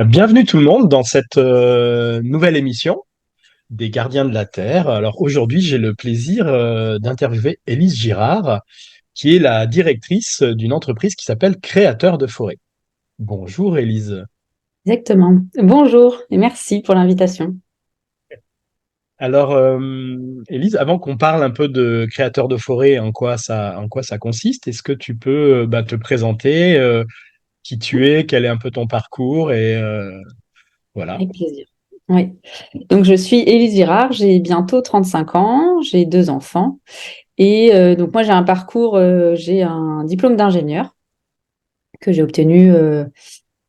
Bienvenue tout le monde dans cette nouvelle émission des Gardiens de la Terre. Alors aujourd'hui, j'ai le plaisir d'interviewer Élise Girard, qui est la directrice d'une entreprise qui s'appelle Créateurs de Forêt. Bonjour Élise. Exactement. Bonjour et merci pour l'invitation. Alors Élise, avant qu'on parle un peu de Créateurs de Forêt, en quoi ça consiste, est-ce que tu peux te présenter, qui tu es, quel est un peu ton parcours et voilà. Avec plaisir. Oui. Donc, je suis Élise Girard, j'ai bientôt 35 ans, j'ai deux enfants. Et donc, moi, j'ai un parcours, j'ai un diplôme d'ingénieur que j'ai obtenu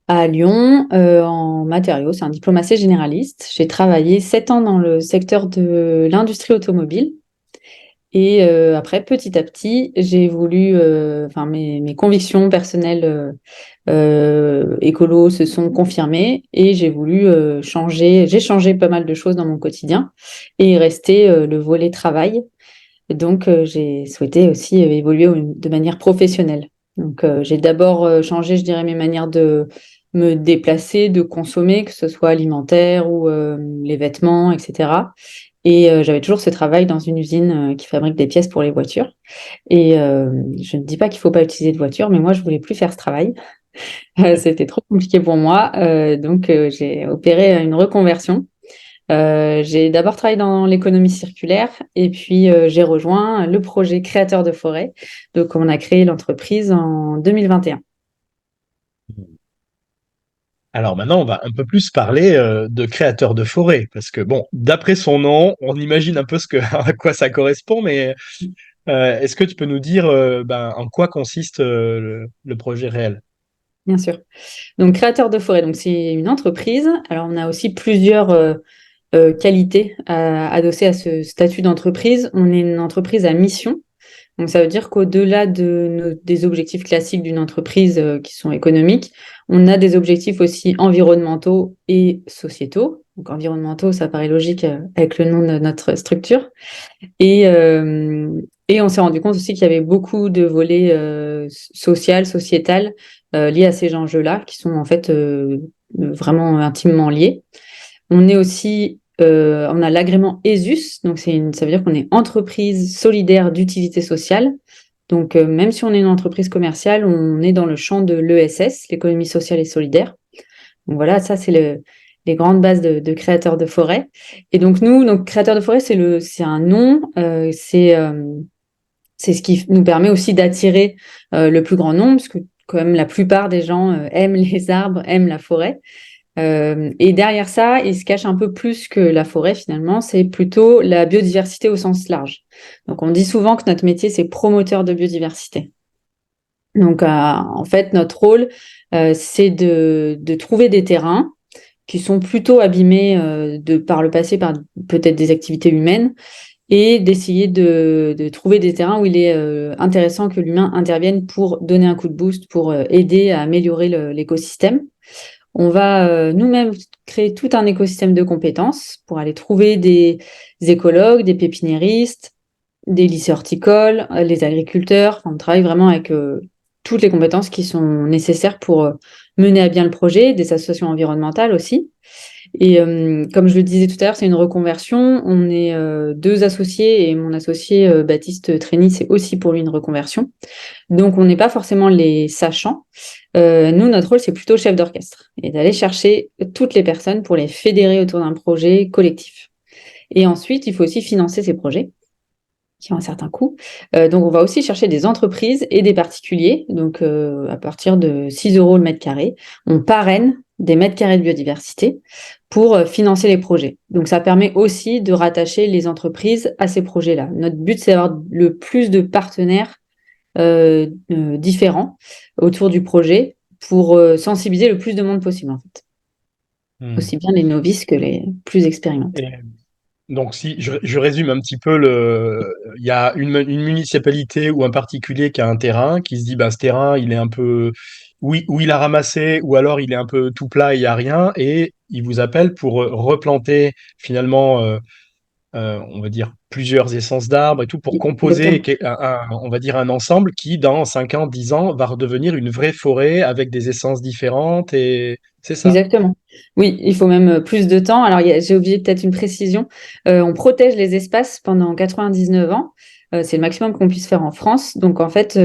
à Lyon en matériaux. C'est un diplôme assez généraliste. J'ai travaillé 7 ans dans le secteur de l'industrie automobile. Et après, petit à petit, j'ai voulu, enfin, mes convictions personnelles écolo se sont confirmées et j'ai voulu changer. J'ai changé pas mal de choses dans mon quotidien et il restait le volet travail. Donc, j'ai souhaité aussi évoluer de manière professionnelle. Donc, j'ai d'abord changé, je dirais, mes manières de me déplacer, de consommer, que ce soit alimentaire ou les vêtements, etc. Et j'avais toujours ce travail dans une usine qui fabrique des pièces pour les voitures. Et je ne dis pas qu'il ne faut pas utiliser de voiture, mais moi, je voulais plus faire ce travail. C'était trop compliqué pour moi. Donc, j'ai opéré une reconversion. J'ai d'abord travaillé dans l'économie circulaire et puis j'ai rejoint le projet Créateur de forêt. Donc, on a créé l'entreprise en 2021. Alors maintenant, on va un peu plus parler de créateur de forêt, parce que bon, d'après son nom, on imagine un peu à quoi ça correspond, mais est-ce que tu peux nous dire en quoi consiste le projet réel? Bien sûr. Donc, Créateur de forêt, donc c'est une entreprise. Alors, on a aussi plusieurs qualités adossées à ce statut d'entreprise. On est une entreprise à mission. Donc, ça veut dire qu'au-delà des objectifs classiques d'une entreprise qui sont économiques, on a des objectifs aussi environnementaux et sociétaux. Donc, environnementaux, ça paraît logique avec le nom de notre structure. Et, euh, et on s'est rendu compte aussi qu'il y avait beaucoup de volets social, sociétal liés à ces enjeux-là, qui sont en fait vraiment intimement liés. On est aussi, on a l'agrément ESUS, donc ça veut dire qu'on est entreprise solidaire d'utilité sociale. Donc, même si on est une entreprise commerciale, on est dans le champ de l'ESS, l'économie sociale et solidaire. Donc voilà, ça c'est les grandes bases de créateurs de forêt. Et donc nous, donc créateurs de forêt, c'est un nom, c'est ce qui nous permet aussi d'attirer le plus grand nombre, parce que quand même la plupart des gens aiment les arbres, aiment la forêt. Et derrière ça, il se cache un peu plus que la forêt finalement, c'est plutôt la biodiversité au sens large. Donc on dit souvent que notre métier, c'est promoteur de biodiversité. Donc en fait, notre rôle, c'est de trouver des terrains qui sont plutôt abîmés par le passé par peut-être des activités humaines et d'essayer de trouver des terrains où il est intéressant que l'humain intervienne pour donner un coup de boost, pour aider à améliorer l'écosystème. On va nous-mêmes créer tout un écosystème de compétences pour aller trouver des écologues, des pépiniéristes, des lycées horticoles, les agriculteurs. Enfin, on travaille vraiment avec toutes les compétences qui sont nécessaires pour mener à bien le projet, des associations environnementales aussi. Et comme je le disais tout à l'heure, c'est une reconversion. On est deux associés et mon associé Baptiste Trény, c'est aussi pour lui une reconversion. Donc on n'est pas forcément les sachants. Nous, notre rôle, c'est plutôt chef d'orchestre et d'aller chercher toutes les personnes pour les fédérer autour d'un projet collectif. Et ensuite, il faut aussi financer ces projets qui ont un certain coût. Donc, on va aussi chercher des entreprises et des particuliers. Donc, à partir de 6 euros le mètre carré, on parraine des mètres carrés de biodiversité pour financer les projets. Donc, ça permet aussi de rattacher les entreprises à ces projets-là. Notre but, c'est d'avoir le plus de partenaires différents autour du projet pour sensibiliser le plus de monde possible, en fait. Hmm. Aussi bien les novices que les plus expérimentés. Et donc si je résume un petit peu il y a une municipalité ou un particulier qui a un terrain, qui se dit bah ce terrain il est un peu oui où il a ramassé ou alors il est un peu tout plat, il y a rien et il vous appelle pour replanter finalement on va dire, plusieurs essences d'arbres et tout pour composer, Exactement. on va dire, un ensemble qui, dans 5 ans, 10 ans, va redevenir une vraie forêt avec des essences différentes et c'est ça. Exactement. Oui, il faut même plus de temps. Alors, j'ai oublié peut-être une précision. On protège les espaces pendant 99 ans. C'est le maximum qu'on puisse faire en France. Donc, en fait,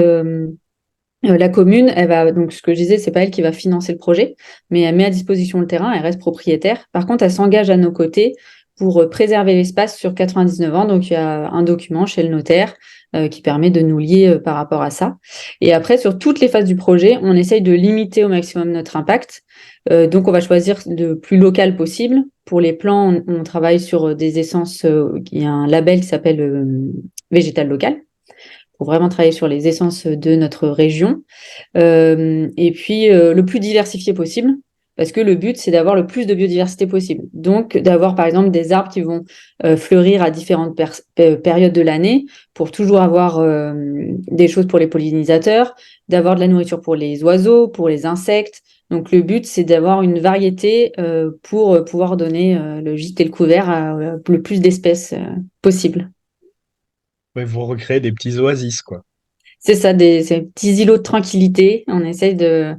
la commune, elle va, donc ce que je disais, c'est pas elle qui va financer le projet, mais elle met à disposition le terrain, elle reste propriétaire. Par contre, elle s'engage à nos côtés pour préserver l'espace sur 99 ans. Donc, il y a un document chez le notaire qui permet de nous lier par rapport à ça. Et après, sur toutes les phases du projet, on essaye de limiter au maximum notre impact. Donc, on va choisir le plus local possible. Pour les plants, on travaille sur des essences. Il y a un label qui s'appelle Végétal Local pour vraiment travailler sur les essences de notre région. Et puis, le plus diversifié possible, parce que le but, c'est d'avoir le plus de biodiversité possible. Donc, d'avoir, par exemple, des arbres qui vont fleurir à différentes périodes de l'année pour toujours avoir des choses pour les pollinisateurs, d'avoir de la nourriture pour les oiseaux, pour les insectes. Donc, le but, c'est d'avoir une variété pour pouvoir donner le gîte et le couvert à le plus d'espèces possible. Ouais, vous recréez des petits oasis, quoi. C'est ça, ces petits îlots de tranquillité. On essaye de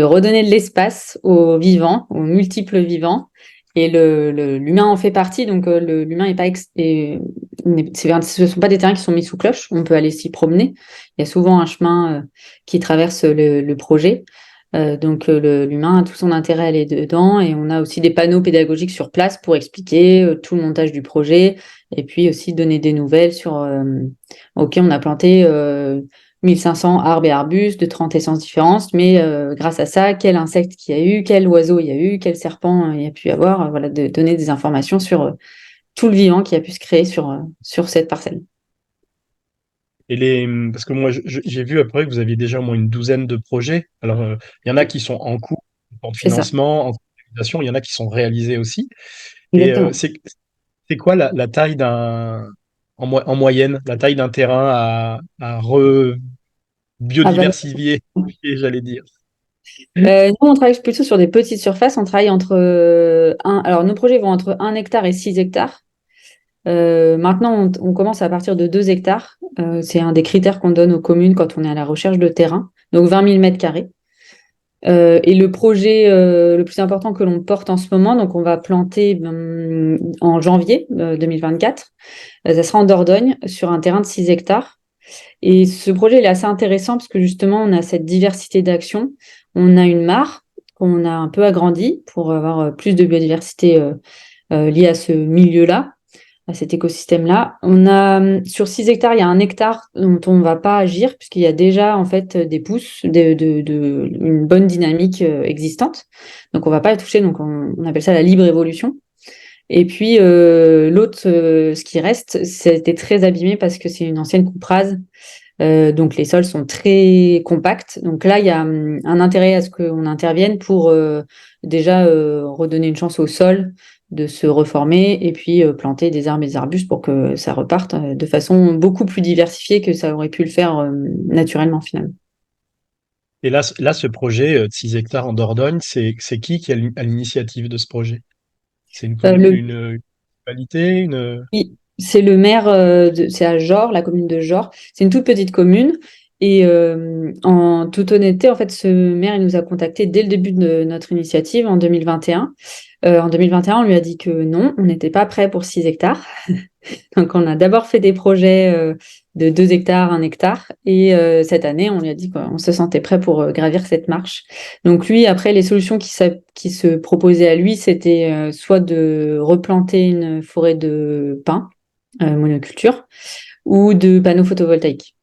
redonner de l'espace aux vivants, aux multiples vivants. Et l'humain en fait partie, donc l'humain est pas ce ne sont pas des terrains qui sont mis sous cloche. On peut aller s'y promener. Il y a souvent un chemin qui traverse le projet. Donc l'humain a tout son intérêt à aller dedans. Et on a aussi des panneaux pédagogiques sur place pour expliquer tout le montage du projet et puis aussi donner des nouvelles sur OK, on a planté 1500 arbres et arbustes de 30 essences différentes, mais grâce à ça, quel insecte qu'il y a eu, quel oiseau il y a eu, quel serpent il y a pu y avoir, voilà, de donner des informations sur tout le vivant qui a pu se créer sur cette parcelle. Parce que moi, j'ai vu après que vous aviez déjà au moins une douzaine de projets. Alors, il y en a qui sont en cours, en C'est ça, financement, en réalisation, il y en a qui sont réalisés aussi. Et exactement. c'est quoi la taille en moyenne, la taille d'un terrain à Ah, bah, biodiversifier, j'allais dire. nous, on travaille plutôt sur des petites surfaces. On travaille entre alors nos projets vont entre 1 hectare et 6 hectares. Maintenant, on commence à partir de 2 hectares. C'est un des critères qu'on donne aux communes quand on est à la recherche de terrain. Donc 20 000 mètres carrés. Et le projet le plus important que l'on porte en ce moment, donc on va planter en janvier 2024, ça sera en Dordogne sur un terrain de 6 hectares. Et ce projet il est assez intéressant parce que justement on a cette diversité d'actions. On a une mare qu'on a un peu agrandie pour avoir plus de biodiversité liée à ce milieu-là, à cet écosystème-là. On a sur 6 hectares, il y a 1 hectare dont on ne va pas agir puisqu'il y a déjà en fait des pousses, une bonne dynamique existante. Donc on ne va pas la toucher, donc on appelle ça la libre évolution. Et puis l'autre, ce qui reste, c'était très abîmé parce que c'est une ancienne coupe rase. Donc les sols sont très compacts. Donc là, il y a un intérêt à ce qu'on intervienne pour déjà redonner une chance au sol de se reformer et puis planter des arbres et des arbustes pour que ça reparte de façon beaucoup plus diversifiée que ça aurait pu le faire naturellement finalement. Et là, ce projet de 6 hectares en Dordogne, c'est qui est à l'initiative de ce projet? C'est Le une municipalité, une... Oui, c'est le maire, c'est à Jor, la commune de Jor. C'est une toute petite commune. Et en toute honnêteté, en fait, ce maire, il nous a contactés dès le début de notre initiative en 2021. En 2021, on lui a dit que non, on n'était pas prêt pour 6 hectares. Donc, on a d'abord fait des projets de 2 hectares, 1 hectare. Et cette année, on lui a dit qu'on se sentait prêt pour gravir cette marche. Donc, lui, après, les solutions qui se proposaient à lui, c'était soit de replanter une forêt de pins, monoculture, ou de panneaux photovoltaïques.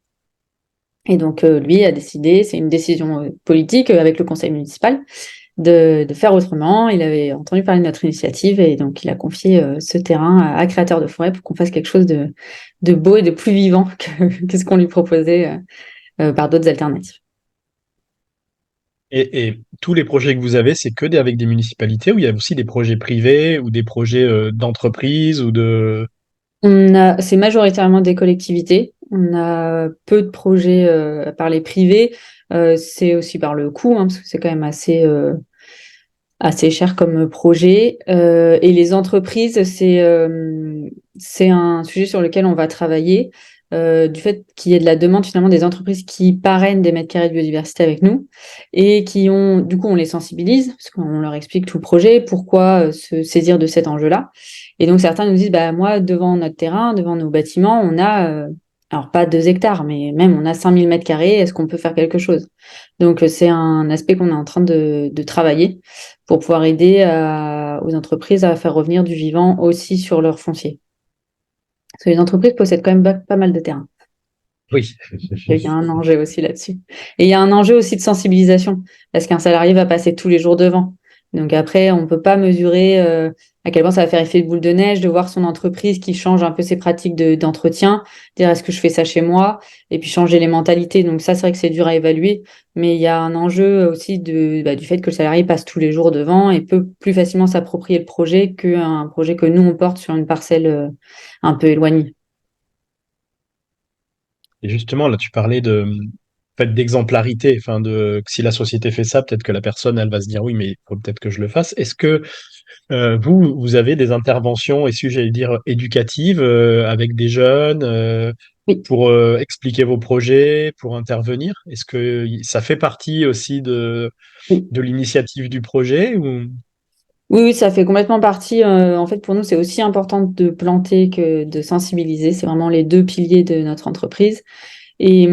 Et donc, lui a décidé, c'est une décision politique avec le conseil municipal, de faire autrement. Il avait entendu parler de notre initiative et donc il a confié ce terrain à Créateur de Forêt pour qu'on fasse quelque chose de beau et de plus vivant que ce qu'on lui proposait par d'autres alternatives. Et tous les projets que vous avez, c'est avec des municipalités ou il y a aussi des projets privés ou des projets d'entreprise ou de... C'est majoritairement des collectivités. On a peu de projets par les privés. C'est aussi par le coût, hein, parce que c'est quand même assez cher comme projet. Et les entreprises, c'est un sujet sur lequel on va travailler, du fait qu'il y ait de la demande finalement des entreprises qui parrainent des mètres carrés de biodiversité avec nous et qui ont, du coup, on les sensibilise parce qu'on leur explique tout le projet, pourquoi se saisir de cet enjeu-là. Et donc certains nous disent, bah moi, devant notre terrain, devant nos bâtiments, on a, alors pas 2 hectares, mais même on a 5000 mètres carrés, est-ce qu'on peut faire quelque chose? Donc c'est un aspect qu'on est en train de travailler pour pouvoir aider aux entreprises à faire revenir du vivant aussi sur leur foncier. Parce que les entreprises possèdent quand même pas mal de terrain. Oui. Il y a un enjeu aussi là-dessus. Et il y a un enjeu aussi de sensibilisation, parce qu'un salarié va passer tous les jours devant. Donc après, on ne peut pas mesurer à quel point ça va faire effet de boule de neige de voir son entreprise qui change un peu ses pratiques d'entretien, dire est-ce que je fais ça chez moi, et puis changer les mentalités. Donc ça, c'est vrai que c'est dur à évaluer, mais il y a un enjeu aussi du fait que le salarié passe tous les jours devant et peut plus facilement s'approprier le projet qu'un projet que nous, on porte sur une parcelle un peu éloignée. Et justement, là, tu parlais de en fait, d'exemplarité, enfin de que si la société fait ça, peut-être que la personne, elle va se dire oui, mais il faut peut-être que je le fasse. Est-ce que vous avez des interventions, et si j'allais dire éducatives, avec des jeunes, Oui. pour expliquer vos projets, pour intervenir? Est-ce que ça fait partie aussi Oui. de l'initiative du projet ou... Oui, oui, ça fait complètement partie. En fait, pour nous, c'est aussi important de planter que de sensibiliser. C'est vraiment les deux piliers de notre entreprise. Et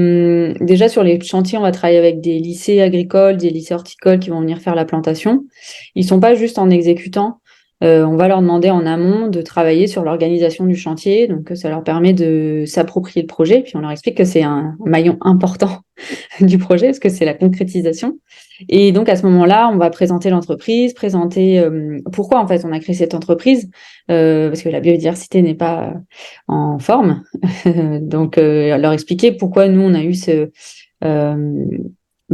déjà, sur les chantiers, on va travailler avec des lycées agricoles, des lycées horticoles qui vont venir faire la plantation. Ils sont pas juste en exécutant. On va leur demander en amont de travailler sur l'organisation du chantier. Donc, ça leur permet de s'approprier le projet. Puis, on leur explique que c'est un maillon important du projet, parce que c'est la concrétisation. Et donc, à ce moment-là, on va présenter l'entreprise, présenter pourquoi, en fait, on a créé cette entreprise, parce que la biodiversité n'est pas en forme. Donc, leur expliquer pourquoi nous, on a eu euh,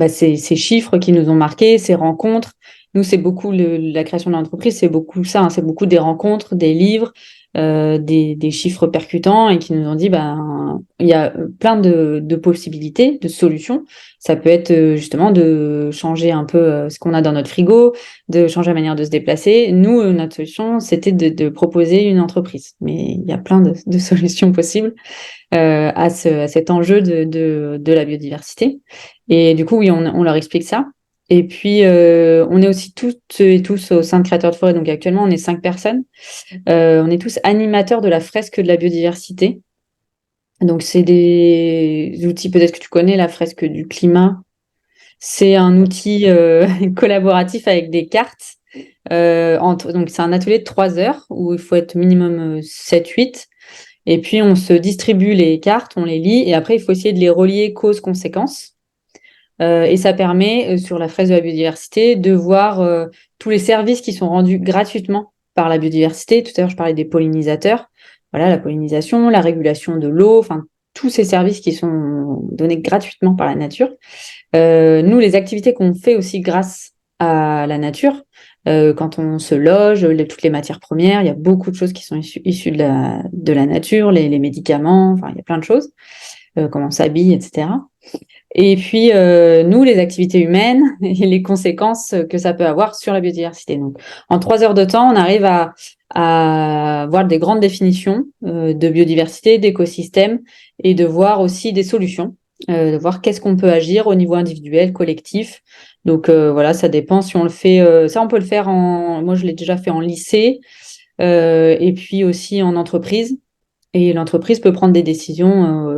ces chiffres qui nous ont marqués, ces rencontres. Nous, c'est beaucoup la création de l'entreprise, c'est beaucoup ça, hein, c'est beaucoup des rencontres, des livres, des chiffres percutants et qui nous ont dit, ben, il y a plein de possibilités, de solutions. Ça peut être justement de changer un peu ce qu'on a dans notre frigo, de changer la manière de se déplacer. Nous, notre solution, c'était de proposer une entreprise. Mais il y a plein de solutions possibles à cet enjeu de la biodiversité. Et du coup, oui, on leur explique ça. Et puis, on est aussi toutes et tous au sein de Créateurs de Forêt. Donc actuellement, on est 5 personnes. On est tous animateurs de la fresque de la biodiversité. Donc, c'est des outils, peut-être que tu connais, la fresque du climat. C'est un outil collaboratif avec des cartes. Donc, c'est un atelier de 3 heures où il faut être minimum 7-8. Et puis, on se distribue les cartes, on les lit, et après, il faut essayer de les relier cause-conséquence. Et ça permet, sur la fresque de la biodiversité, de voir tous les services qui sont rendus gratuitement par la biodiversité. Tout à l'heure, je parlais des pollinisateurs. Voilà, la pollinisation, la régulation de l'eau, enfin, tous ces services qui sont donnés gratuitement par la nature. Nous, les activités qu'on fait aussi grâce à la nature, quand on se loge, toutes les matières premières, il y a beaucoup de choses qui sont issues de la nature, les médicaments, enfin, il y a plein de choses, comment on s'habille, etc. Et puis, nous, les activités humaines et les conséquences que ça peut avoir sur la biodiversité. Donc, en 3 heures de temps, on arrive à voir des grandes définitions de biodiversité, d'écosystème, et de voir aussi des solutions, de voir qu'est-ce qu'on peut agir au niveau individuel, collectif. Donc, voilà, ça dépend si on le fait. Ça, on peut le faire moi, je l'ai déjà fait en lycée, et puis aussi en entreprise. Et l'entreprise peut prendre des décisions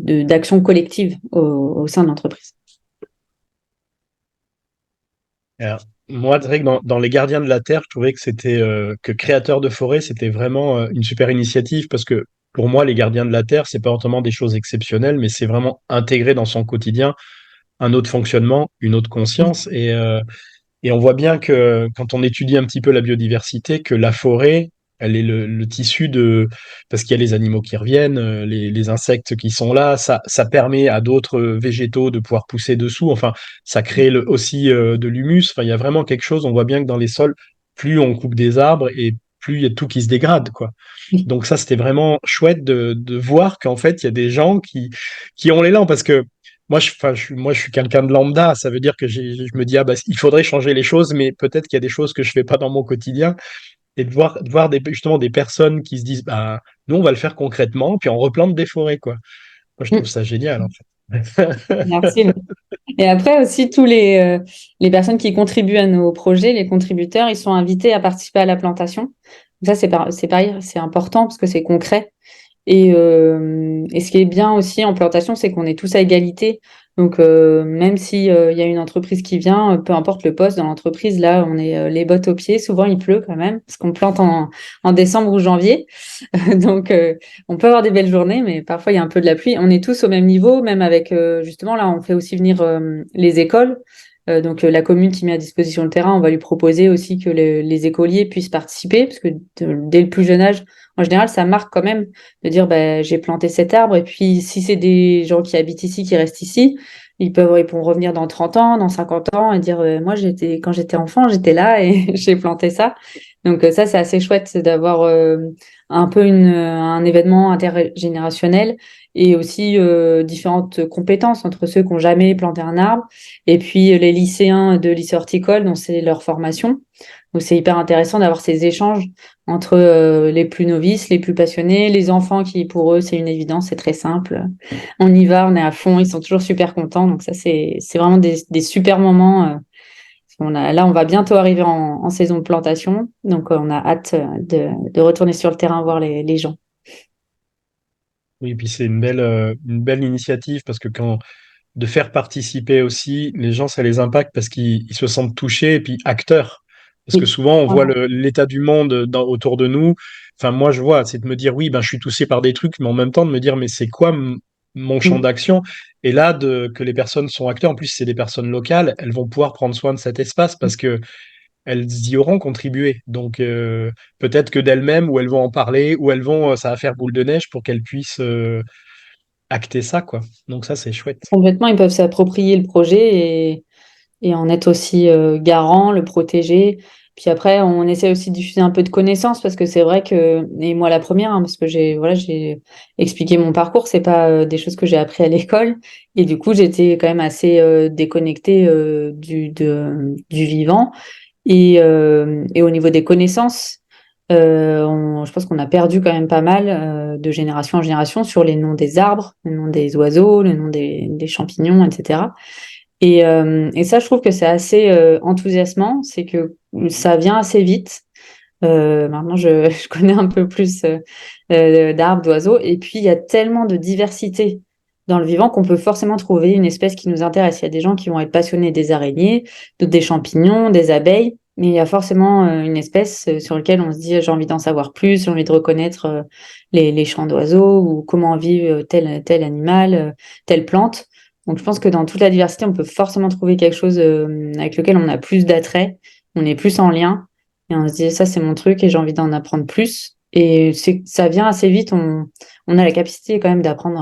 d'action collective au sein de l'entreprise. Alors, moi, c'est vrai que dans Les Gardiens de la Terre, je trouvais que c'était que Créateurs de Forêt, c'était vraiment une super initiative parce que pour moi, Les Gardiens de la Terre, c'est pas autrement des choses exceptionnelles, mais c'est vraiment intégré dans son quotidien un autre fonctionnement, une autre conscience. Et on voit bien que quand on étudie un petit peu la biodiversité, que la forêt, elle est le tissu de... Parce qu'il y a les animaux qui reviennent, les insectes qui sont là, ça permet à d'autres végétaux de pouvoir pousser dessous. Enfin, ça crée aussi de l'humus. Enfin, il y a vraiment quelque chose, on voit bien que dans les sols, plus on coupe des arbres et plus il y a tout qui se dégrade, quoi. Oui. Donc ça, c'était vraiment chouette de voir qu'en fait, il y a des gens qui ont l'élan parce que moi, je suis quelqu'un de lambda. Ça veut dire que je me dis, ah, bah, il faudrait changer les choses, mais peut-être qu'il y a des choses que je fais pas dans mon quotidien. Et de voir justement des personnes qui se disent, bah, nous, on va le faire concrètement, puis on replante des forêts, quoi. Moi, je trouve Mm. ça génial, en fait. Merci. Et après aussi, les personnes qui contribuent à nos projets, les contributeurs, ils sont invités à participer à la plantation. Ça, c'est pareil, c'est important parce que c'est concret. Et ce qui est bien aussi en plantation, c'est qu'on est tous à égalité. Donc, même si, il y a une entreprise qui vient, peu importe le poste dans l'entreprise, là, on est les bottes aux pieds. Souvent, il pleut quand même, parce qu'on plante en décembre ou janvier. Donc, on peut avoir des belles journées, mais parfois, il y a un peu de la pluie. On est tous au même niveau, même avec, justement, là, on fait aussi venir les écoles. Donc, la commune qui met à disposition le terrain, on va lui proposer aussi que les écoliers puissent participer, parce que dès le plus jeune âge, en général, ça marque quand même de dire bah, j'ai planté cet arbre et puis si c'est des gens qui habitent ici, qui restent ici, ils pourront revenir dans 30 ans, dans 50 ans et dire moi quand j'étais enfant, j'étais là et j'ai planté ça. Donc ça c'est assez chouette d'avoir un peu un événement intergénérationnel et aussi différentes compétences entre ceux qui n'ont jamais planté un arbre et puis les lycéens de lycée horticole dont c'est leur formation. Donc c'est hyper intéressant d'avoir ces échanges entre les plus novices, les plus passionnés, les enfants qui, pour eux, c'est une évidence, c'est très simple. On y va, on est à fond, ils sont toujours super contents. Donc ça, c'est vraiment des super moments. Là, on va bientôt arriver en saison de plantation. Donc on a hâte de retourner sur le terrain voir les gens. Oui, puis c'est une belle initiative parce que de faire participer aussi les gens, ça les impacte parce qu'ils se sentent touchés et puis acteurs. Parce que Oui. souvent, on voit l'état du monde autour de nous. Enfin, moi, je vois, c'est de me dire, oui, ben, je suis touché par des trucs, mais en même temps, de me dire, mais c'est quoi mon champ Mm. d'action? Et là, que les personnes sont acteurs, en plus, c'est des personnes locales, elles vont pouvoir prendre soin de cet espace parce que elles y auront contribué. Donc, peut-être que d'elles-mêmes, ou elles vont en parler, ou ça va faire boule de neige pour qu'elles puissent acter ça, quoi. Donc ça, c'est chouette. Complètement, ils peuvent s'approprier le projet et en être aussi garant, le protéger. Puis après, on essaie aussi de diffuser un peu de connaissances parce que c'est vrai que, et moi la première, hein, parce que j'ai expliqué mon parcours, c'est pas des choses que j'ai appris à l'école. Et du coup, j'étais quand même assez déconnectée du vivant. Et au niveau des connaissances, je pense qu'on a perdu quand même pas mal de génération en génération sur les noms des arbres, le nom des oiseaux, le nom des champignons, etc. Et ça, je trouve que c'est assez enthousiasmant, c'est que ça vient assez vite. Maintenant, je connais un peu plus d'arbres, d'oiseaux, et puis il y a tellement de diversité dans le vivant qu'on peut forcément trouver une espèce qui nous intéresse. Il y a des gens qui vont être passionnés des araignées, d'autres des champignons, des abeilles, mais il y a forcément une espèce sur laquelle on se dit j'ai envie d'en savoir plus, j'ai envie de reconnaître les chants d'oiseaux ou comment vit tel animal, telle plante. Donc je pense que dans toute la diversité, on peut forcément trouver quelque chose avec lequel on a plus d'attrait, on est plus en lien. Et on se dit, ça, c'est mon truc et j'ai envie d'en apprendre plus. Et ça vient assez vite. On a la capacité quand même d'apprendre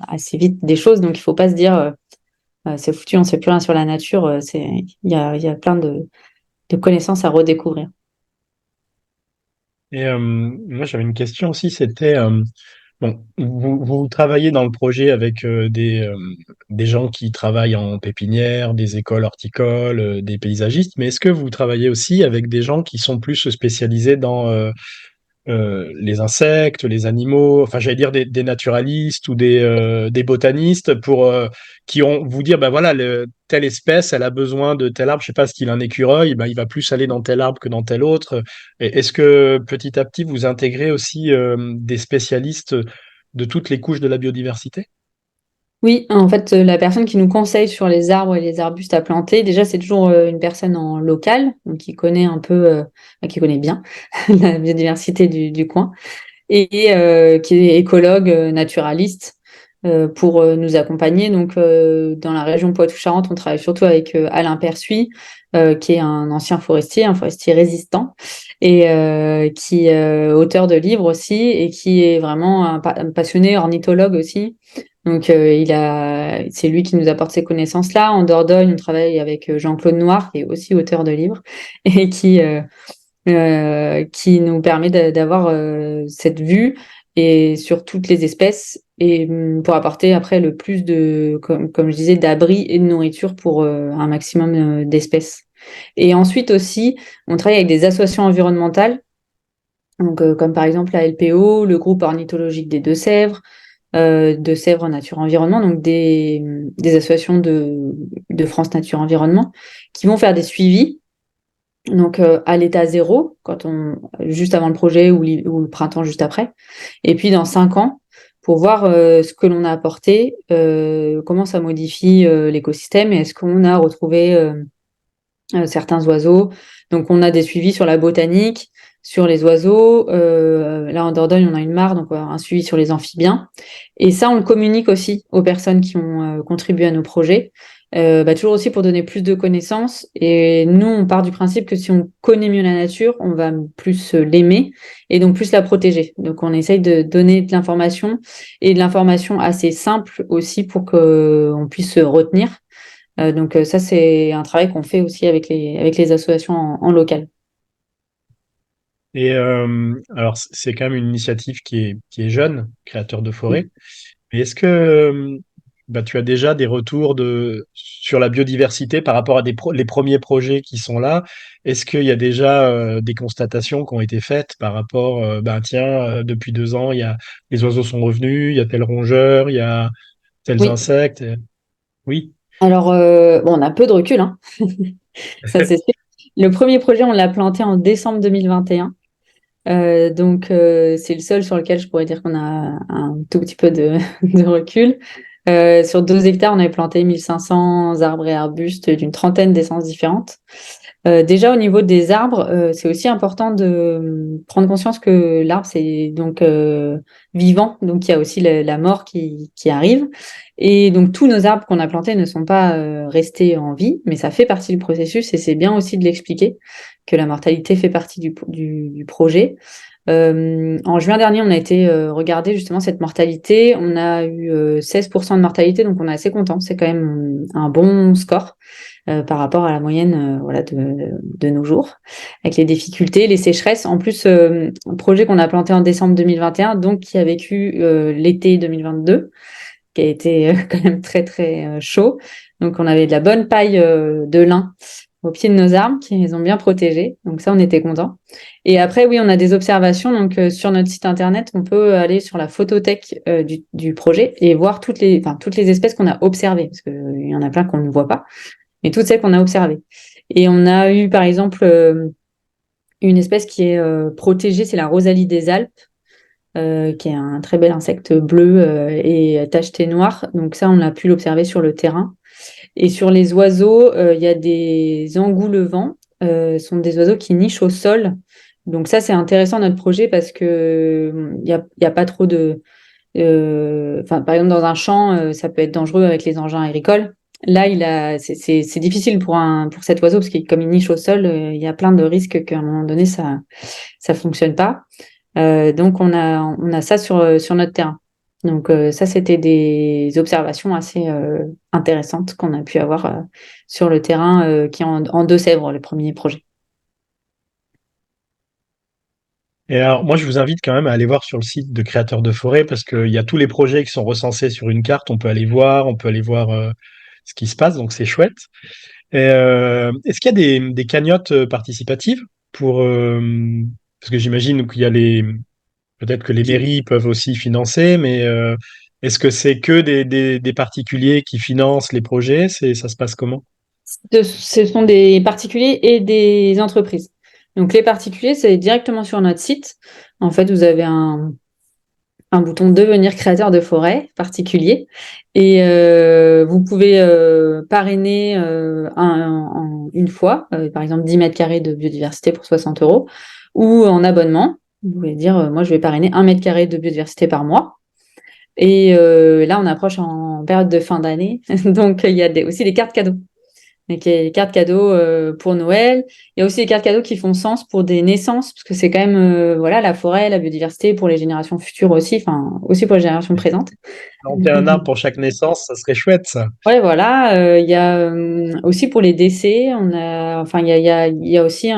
assez vite des choses. Donc, il faut pas se dire, c'est foutu, on sait plus rien sur la nature. Il y a plein de connaissances à redécouvrir. Et moi, j'avais une question aussi, c'était, bon, vous travaillez dans le projet avec des gens qui travaillent en pépinière, des écoles horticoles, des paysagistes, mais est-ce que vous travaillez aussi avec des gens qui sont plus spécialisés dans les insectes, les animaux, enfin j'allais dire des naturalistes ou des botanistes qui ont vous dire ben voilà telle espèce elle a besoin de tel arbre, je sais pas s'il a un écureuil, ben il va plus aller dans tel arbre que dans tel autre. Et est-ce que petit à petit vous intégrez aussi des spécialistes de toutes les couches de la biodiversité? Oui, en fait, la personne qui nous conseille sur les arbres et les arbustes à planter, déjà, c'est toujours une personne en local, donc qui connaît un peu, qui connaît bien la biodiversité du coin. Et qui est écologue, naturaliste, pour nous accompagner. Donc, dans la région Poitou-Charentes, on travaille surtout avec Alain Persuis, qui est un ancien forestier, un forestier résistant, et qui est auteur de livres aussi, et qui est vraiment un passionné ornithologue aussi. Donc, c'est lui qui nous apporte ces connaissances-là. En Dordogne, on travaille avec Jean-Claude Noir, qui est aussi auteur de livres, et qui nous permet d'avoir cette vue et sur toutes les espèces et pour apporter après le plus de, comme je disais, d'abri et de nourriture pour un maximum d'espèces. Et ensuite aussi, on travaille avec des associations environnementales, donc comme par exemple la LPO, le groupe ornithologique des Deux-Sèvres, Deux-Sèvres Nature Environnement, donc des associations de France Nature Environnement, qui vont faire des suivis. Donc à l'état zéro, juste avant le projet ou le printemps juste après, et puis dans 5 ans pour voir ce que l'on a apporté, comment ça modifie l'écosystème et est-ce qu'on a retrouvé certains oiseaux. Donc on a des suivis sur la botanique, sur les oiseaux. Là en Dordogne on a une mare, donc un suivi sur les amphibiens. Et ça on le communique aussi aux personnes qui ont contribué à nos projets. Toujours aussi pour donner plus de connaissances. Et nous, on part du principe que si on connaît mieux la nature, on va plus l'aimer et donc plus la protéger. Donc, on essaye de donner de l'information et de l'information assez simple aussi pour qu'on puisse se retenir. Donc, ça, c'est un travail qu'on fait aussi avec les associations en local. Et alors, c'est quand même une initiative qui est jeune, créateur de forêt. Mais est-ce que tu as déjà des retours sur la biodiversité par rapport à les premiers projets qui sont là? Est-ce qu'il y a déjà des constatations qui ont été faites par rapport, tiens, depuis 2 ans, les oiseaux sont revenus, il y a tel rongeur, il y a tels Oui. insectes? Oui. Alors, on a peu de recul, hein. Ça, c'est sûr. Le premier projet, on l'a planté en décembre 2021. Donc, c'est le seul sur lequel je pourrais dire qu'on a un tout petit peu de, de recul. Sur 2 hectares, on avait planté 1500 arbres et arbustes d'une trentaine d'essences différentes. Déjà, au niveau des arbres, c'est aussi important de prendre conscience que l'arbre, c'est donc vivant, donc il y a aussi la mort qui arrive. Et donc, tous nos arbres qu'on a plantés ne sont pas restés en vie, mais ça fait partie du processus et c'est bien aussi de l'expliquer, que la mortalité fait partie du projet. En juin dernier, on a été regarder justement cette mortalité. On a eu 16% de mortalité, donc on est assez content. C'est quand même un bon score par rapport à la moyenne voilà, de nos jours, avec les difficultés, les sécheresses. En plus, un projet qu'on a planté en décembre 2021, donc qui a vécu l'été 2022, qui a été quand même très très chaud. Donc on avait de la bonne paille de lin au pied de nos arbres qui les ont bien protégés. Donc ça, on était contents. Et après, oui, on a des observations. Donc sur notre site internet, on peut aller sur la photothèque du projet et voir toutes les espèces qu'on a observées, parce qu'il y en a plein qu'on ne voit pas, mais toutes celles qu'on a observées. Et on a eu, par exemple, une espèce qui est protégée, c'est la rosalie des Alpes, qui est un très bel insecte bleu et tacheté noir. Donc ça, on a pu l'observer sur le terrain. Et sur les oiseaux, il y a des engoulevents. Ce sont des oiseaux qui nichent au sol. Donc ça, c'est intéressant notre projet parce que il y a pas trop de... par exemple, dans un champ, ça peut être dangereux avec les engins agricoles. Là, c'est difficile pour cet oiseau parce que comme il niche au sol, il y a plein de risques qu'à un moment donné, ça fonctionne pas. Donc, on a ça sur notre terrain. Donc, ça, c'était des observations assez intéressantes qu'on a pu avoir sur le terrain qui est en Deux-Sèvres, le premier projet. Et alors, moi, je vous invite quand même à aller voir sur le site de Créateurs de Forêt parce qu'il y a tous les projets qui sont recensés sur une carte. On peut aller voir ce qui se passe, donc c'est chouette. Et, est-ce qu'il y a des cagnottes participatives pour parce que j'imagine qu'il y a peut-être que les mairies peuvent aussi financer, mais est-ce que c'est que des particuliers qui financent les projets? Ça se passe comment? Ce sont des particuliers et des entreprises. Donc, les particuliers, c'est directement sur notre site. En fait, vous avez un bouton devenir créateur de forêt particulier et vous pouvez parrainer une fois, par exemple 10 mètres carrés de biodiversité pour 60 euros ou en abonnement. Vous pouvez dire, moi je vais parrainer 1 mètre carré de biodiversité par mois. Et là, on approche en période de fin d'année, donc il y a aussi des cartes cadeaux. Donc, il y a des cartes cadeaux pour Noël. Il y a aussi des cartes cadeaux qui font sens pour des naissances, parce que c'est quand même voilà, la forêt, la biodiversité pour les générations futures aussi, enfin aussi pour les générations présentes. Planter un arbre pour chaque naissance, ça serait chouette, ça. Ouais, voilà. Il y a aussi pour les décès, il y a aussi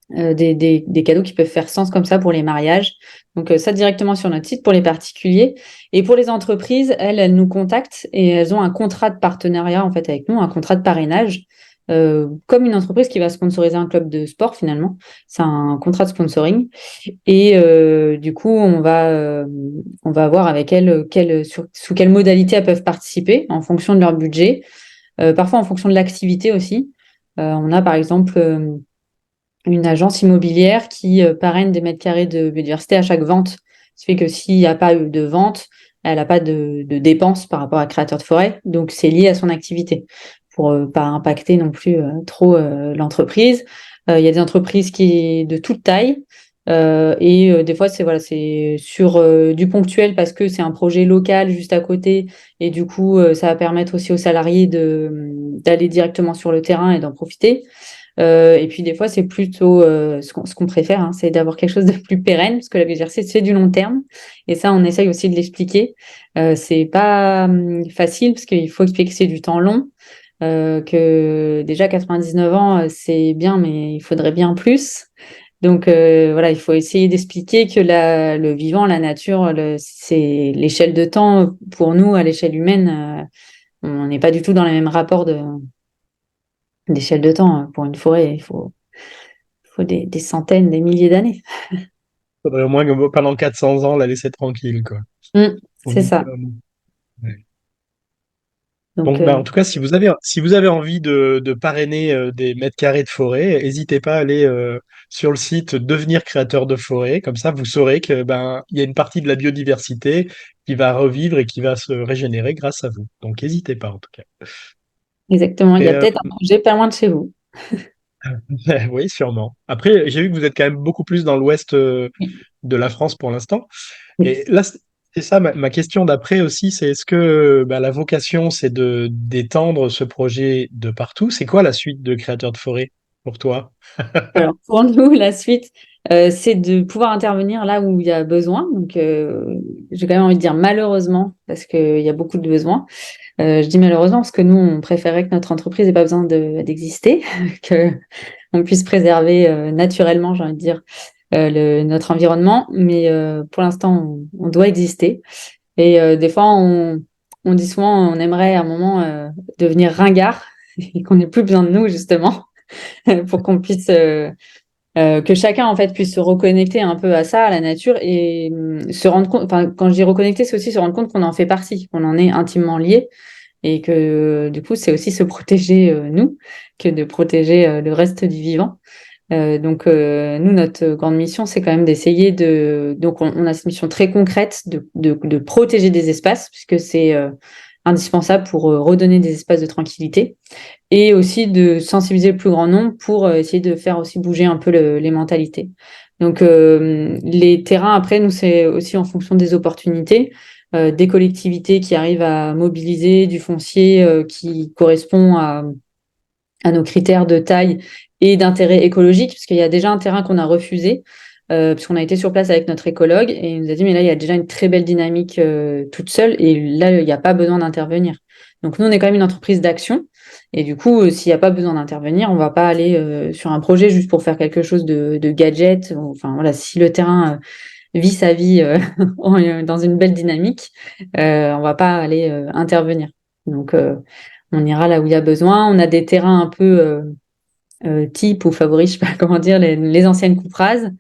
des cadeaux qui peuvent faire sens comme ça pour les mariages. Donc ça directement sur notre site pour les particuliers. Et pour les entreprises, elles nous contactent et elles ont un contrat de partenariat en fait avec nous, un contrat de parrainage, comme une entreprise qui va sponsoriser un club de sport finalement. C'est un contrat de sponsoring. Et du coup, on va voir avec elles sous quelle modalité elles peuvent participer en fonction de leur budget, parfois en fonction de l'activité aussi. On a par exemple une agence immobilière qui parraine des mètres carrés de biodiversité à chaque vente. Ce qui fait que s'il n'y a pas eu de vente, elle n'a pas de dépenses par rapport à créateur de forêt. Donc, c'est lié à son activité pour pas impacter non plus trop l'entreprise. Il y a des entreprises de toute taille. Et des fois, c'est sur du ponctuel parce que c'est un projet local juste à côté. Et du coup, ça va permettre aussi aux salariés d'aller directement sur le terrain et d'en profiter. Et puis des fois, c'est plutôt ce qu'on préfère, hein, c'est d'avoir quelque chose de plus pérenne, parce que la biodiversité, c'est du long terme. Et ça, on essaye aussi de l'expliquer. C'est pas facile, parce qu'il faut expliquer que c'est du temps long, que déjà 99 ans, c'est bien, mais il faudrait bien plus. Donc voilà, il faut essayer d'expliquer que le vivant, la nature, c'est l'échelle de temps pour nous, à l'échelle humaine, on n'est pas du tout dans les mêmes rapports d'échelle de temps. Pour une forêt, il faut des centaines, des milliers d'années. Faudrait au moins que pendant 400 ans la laisser tranquille, quoi. Au C'est ça. minimum. Ouais. Donc, Donc, bah, en tout cas, si vous avez envie de parrainer des mètres carrés de forêt, n'hésitez pas à aller sur le site devenir créateur de forêt. Comme ça, vous saurez que ben il y a une partie de la biodiversité qui va revivre et qui va se régénérer grâce à vous. Donc, n'hésitez pas en tout cas. exactement, il y Et a peut-être un projet pas loin de chez vous. oui, sûrement. Après, j'ai vu que vous êtes quand même beaucoup plus dans l'ouest Oui. de la France pour l'instant. Oui. Et là, c'est ça ma question d'après aussi, c'est est-ce que bah, la vocation, c'est de d'étendre ce projet de partout? C'est quoi la suite de Créateur de forêt pour toi? Alors, pour nous, la suite, c'est de pouvoir intervenir là où il y a besoin. Donc, j'ai quand même envie de dire malheureusement, parce qu'il y a beaucoup de besoins. Je dis malheureusement parce que nous, on préférait que notre entreprise n'ait pas besoin d'exister, que on puisse préserver naturellement, j'ai envie de dire, notre environnement. Mais pour l'instant, on doit exister. Et des fois, on dit souvent, on aimerait à un moment devenir ringard et qu'on n'ait plus besoin de nous, justement, pour qu'on puisse, que chacun, en fait, puisse se reconnecter un peu à ça, à la nature et se rendre compte, enfin, quand je dis reconnecter, c'est aussi se rendre compte qu'on en fait partie, qu'on en est intimement lié et que, du coup, c'est aussi se protéger, nous, que de protéger le reste du vivant. Donc, nous, notre grande mission, c'est quand même d'essayer Donc, on a cette mission très concrète de protéger des espaces, puisque c'est indispensable pour redonner des espaces de tranquillité, et aussi de sensibiliser le plus grand nombre pour essayer de faire aussi bouger un peu les mentalités. Donc, les terrains, après, nous, c'est aussi en fonction des opportunités, des collectivités qui arrivent à mobiliser du foncier qui correspond à nos critères de taille et d'intérêt écologique, puisqu'il y a déjà un terrain qu'on a refusé, puisqu'on a été sur place avec notre écologue, et il nous a dit, mais là, il y a déjà une très belle dynamique toute seule, et là, il n'y a pas besoin d'intervenir. Donc nous, on est quand même une entreprise d'action, et du coup, s'il n'y a pas besoin d'intervenir, on ne va pas aller sur un projet juste pour faire quelque chose de gadget. Enfin voilà, si le terrain vit sa vie dans une belle dynamique, on ne va pas aller intervenir. Donc on ira là où il y a besoin. On a des terrains un peu type ou favoris, je sais pas comment dire, les anciennes coupes rases,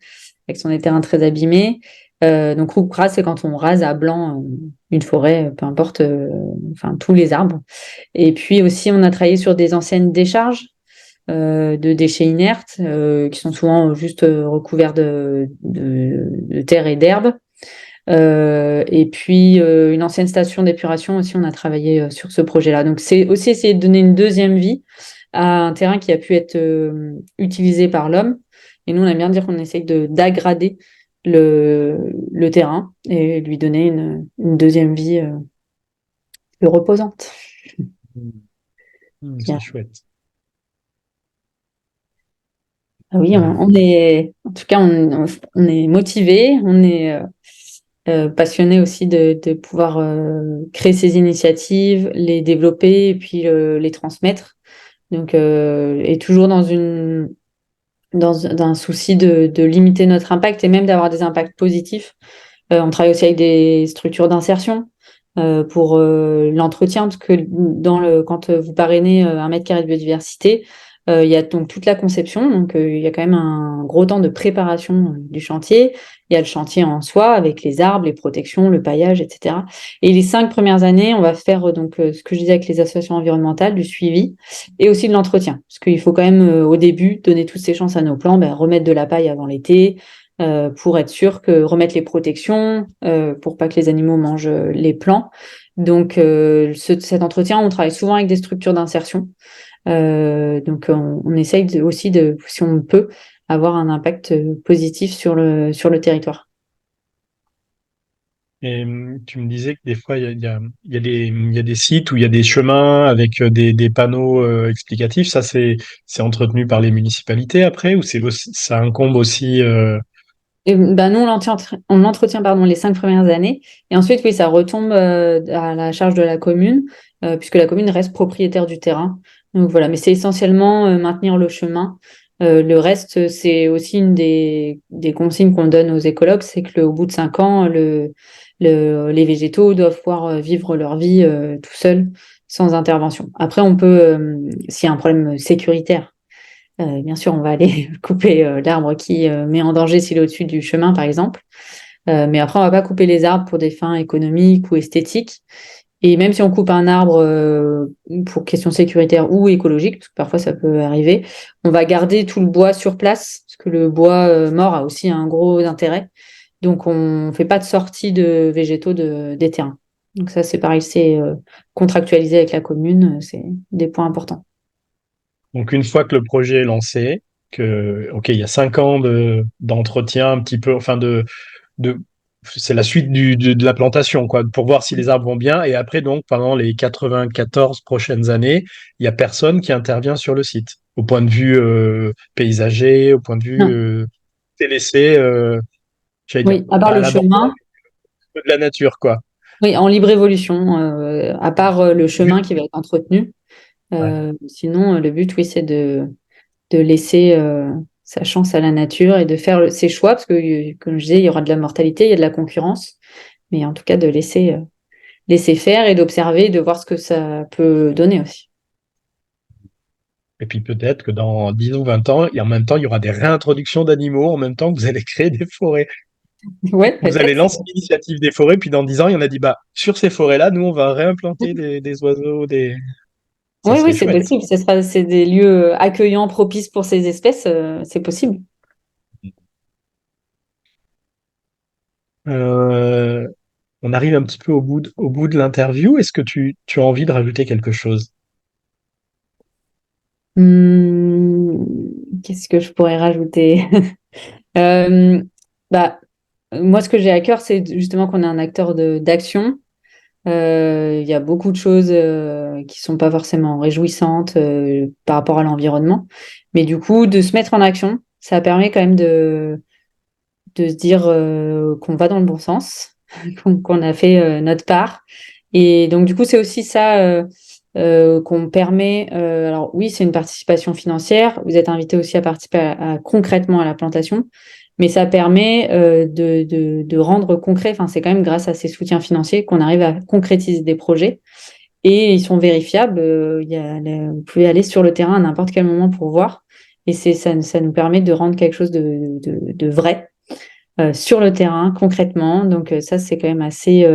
avec sont des terrains très abîmés. Donc coupe rase, c'est quand on rase à blanc une forêt, peu importe, enfin tous les arbres. Et puis aussi, on a travaillé sur des anciennes décharges de déchets inertes qui sont souvent juste recouverts de terre et d'herbe. Et puis une ancienne station d'épuration aussi, on a travaillé sur ce projet-là. Donc c'est aussi essayer de donner une deuxième vie à un terrain qui a pu être utilisé par l'homme. Et nous, on aime bien dire qu'on essaye d'aggrader le terrain et lui donner une deuxième vie plus reposante. C'est Bien. chouette. Ah oui, on est, en tout cas, on est motivé, on est passionné aussi de pouvoir créer ces initiatives, les développer et puis les transmettre. Donc, et toujours dans d'un souci de limiter notre impact et même d'avoir des impacts positifs. On travaille aussi avec des structures d'insertion pour l'entretien, parce que quand vous parrainez 1 mètre carré de biodiversité, il y a donc toute la conception, donc il y a quand même un gros temps de préparation du chantier. Il y a le chantier en soi avec les arbres, les protections, le paillage, etc. Et les 5 premières années, on va faire ce que je disais avec les associations environnementales, du suivi et aussi de l'entretien, parce qu'il faut quand même au début donner toutes ces chances à nos plants, remettre de la paille avant l'été, pour être sûr que remettre les protections, pour pas que les animaux mangent les plants. Donc, cet entretien, on travaille souvent avec des structures d'insertion. Donc, on essaye aussi si on peut, avoir un impact positif sur le territoire. Et tu me disais que des fois, il y a des sites où il y a des chemins avec des panneaux explicatifs. Ça, c'est entretenu par les municipalités après, ou ça incombe aussi. Et, nous, on l'entretient pardon, les 5 premières années. Et ensuite, oui, ça retombe à la charge de la commune, puisque la commune reste propriétaire du terrain. Donc voilà, mais c'est essentiellement maintenir le chemin. Le reste, c'est aussi une des consignes qu'on donne aux écologues, c'est que au bout de 5 ans, les végétaux doivent pouvoir vivre leur vie tout seuls, sans intervention. Après, on peut, s'il y a un problème sécuritaire, bien sûr, on va aller couper l'arbre qui met en danger s'il est au-dessus du chemin, par exemple. Mais après, on va pas couper les arbres pour des fins économiques ou esthétiques. Et même si on coupe un arbre pour questions sécuritaires ou écologiques, parce que parfois ça peut arriver, on va garder tout le bois sur place, parce que le bois mort a aussi un gros intérêt. Donc, on fait pas de sortie de végétaux des terrains. Donc ça, c'est pareil, c'est contractualisé avec la commune, c'est des points importants. Donc, une fois que le projet est lancé, ok, il y a 5 ans d'entretien un petit peu, enfin de, c'est la suite de la plantation, quoi, pour voir si les arbres vont bien. Et après, donc, pendant les 94 prochaines années, il y a personne qui intervient sur le site, au point de vue paysager, au point de vue Non. c'est laissé, j'allais dire, Oui, à part pas à le l'abandon, chemin. mais de la nature, quoi. Oui, en libre évolution, à part le Le but, chemin qui va être entretenu. ouais. Sinon, le but, oui, c'est de laisser sa chance à la nature et de faire ses choix, parce que, comme je disais, il y aura de la mortalité, il y a de la concurrence, mais en tout cas, de laisser faire et d'observer, de voir ce que ça peut donner aussi. Et puis peut-être que dans 10 ou 20 ans, et en même temps, il y aura des réintroductions d'animaux en même temps que vous allez créer des forêts. Ouais, Vous allez peut-être. lancer l'initiative des forêts, puis dans 10 ans, il y en a dit, bah, sur ces forêts-là, nous, on va réimplanter des oiseaux, ça Oui, oui, serait c'est chouette. possible. C'est des lieux accueillants, propices pour ces espèces, c'est possible. Euh, on arrive un petit peu au bout de l'interview. Est-ce que tu as envie de rajouter quelque chose? Qu'est-ce que je pourrais rajouter? Euh, bah, moi, ce que j'ai à cœur, c'est justement qu'on est un acteur d'action. Il y a beaucoup de choses qui sont pas forcément réjouissantes par rapport à l'environnement. Mais du coup, de se mettre en action, ça permet quand même de se dire qu'on va dans le bon sens, qu'on a fait notre part. Et donc, du coup, c'est aussi ça qu'on permet. Alors, oui, c'est une participation financière. Vous êtes invité aussi à participer concrètement à la plantation. Mais ça permet de rendre concret, enfin, c'est quand même grâce à ces soutiens financiers qu'on arrive à concrétiser des projets et ils sont vérifiables. Vous pouvez aller sur le terrain à n'importe quel moment pour voir. Et ça nous permet de rendre quelque chose de vrai sur le terrain, concrètement. Donc ça, c'est quand même assez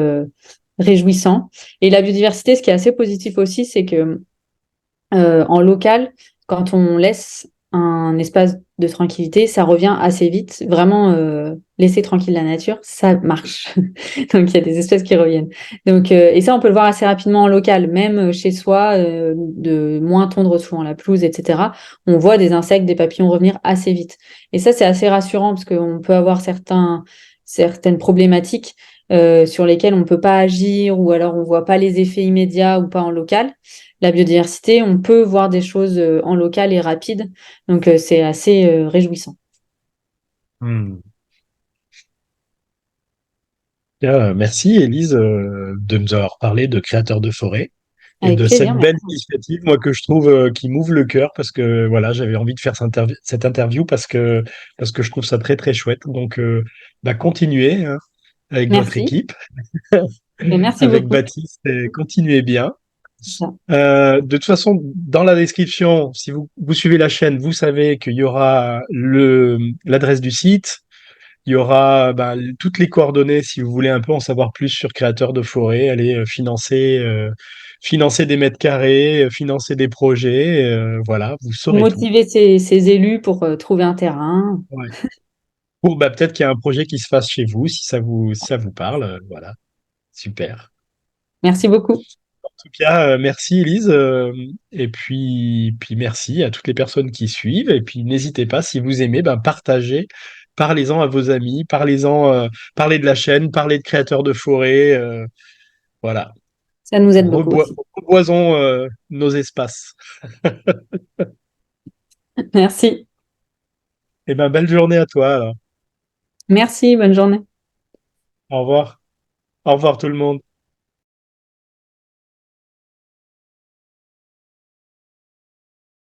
réjouissant. Et la biodiversité, ce qui est assez positif aussi, c'est que en local, quand on laisse un espace de tranquillité, ça revient assez vite. Vraiment, laisser tranquille la nature, ça marche. Donc, il y a des espèces qui reviennent. Donc, et ça, on peut le voir assez rapidement en local, même chez soi, de moins tondre souvent la pelouse, etc. On voit des insectes, des papillons revenir assez vite. Et ça, c'est assez rassurant parce qu'on peut avoir certaines problématiques sur lesquelles on ne peut pas agir ou alors on ne voit pas les effets immédiats ou pas en local. La biodiversité, on peut voir des choses en local et rapide. Donc, c'est assez réjouissant. Hmm. Bien, merci, Élise, de nous avoir parlé de créateurs de forêt. et Avec de cette plaisir, belle merci. initiative, moi, que je trouve qui m'ouvre le cœur parce que voilà, j'avais envie de faire cette interview parce que je trouve ça très, très chouette. Donc, bah, continuez hein, avec votre Merci équipe, et merci avec beaucoup. Baptiste, et continuez bien. C'est ça. De toute façon, dans la description, si vous suivez la chaîne, vous savez qu'il y aura l'adresse du site, il y aura bah, toutes les coordonnées si vous voulez un peu en savoir plus sur Créateurs de Forêt, aller financer des mètres carrés, financer des projets, voilà, vous Pour saurez tout. motiver ces élus pour trouver un terrain. Ouais. Ou bah, peut-être qu'il y a un projet qui se fasse chez vous, si ça vous parle, voilà, super. Merci beaucoup. En tout cas, merci Elise, et puis merci à toutes les personnes qui suivent, et puis n'hésitez pas, si vous aimez, ben, partagez, parlez-en à vos amis, parlez de la chaîne, parlez de créateurs de forêt, voilà, Ça nous aide beaucoup aussi. reboisons nos espaces. Merci. Et ben, belle journée à toi, alors. Merci, bonne journée. Au revoir. Au revoir tout le monde.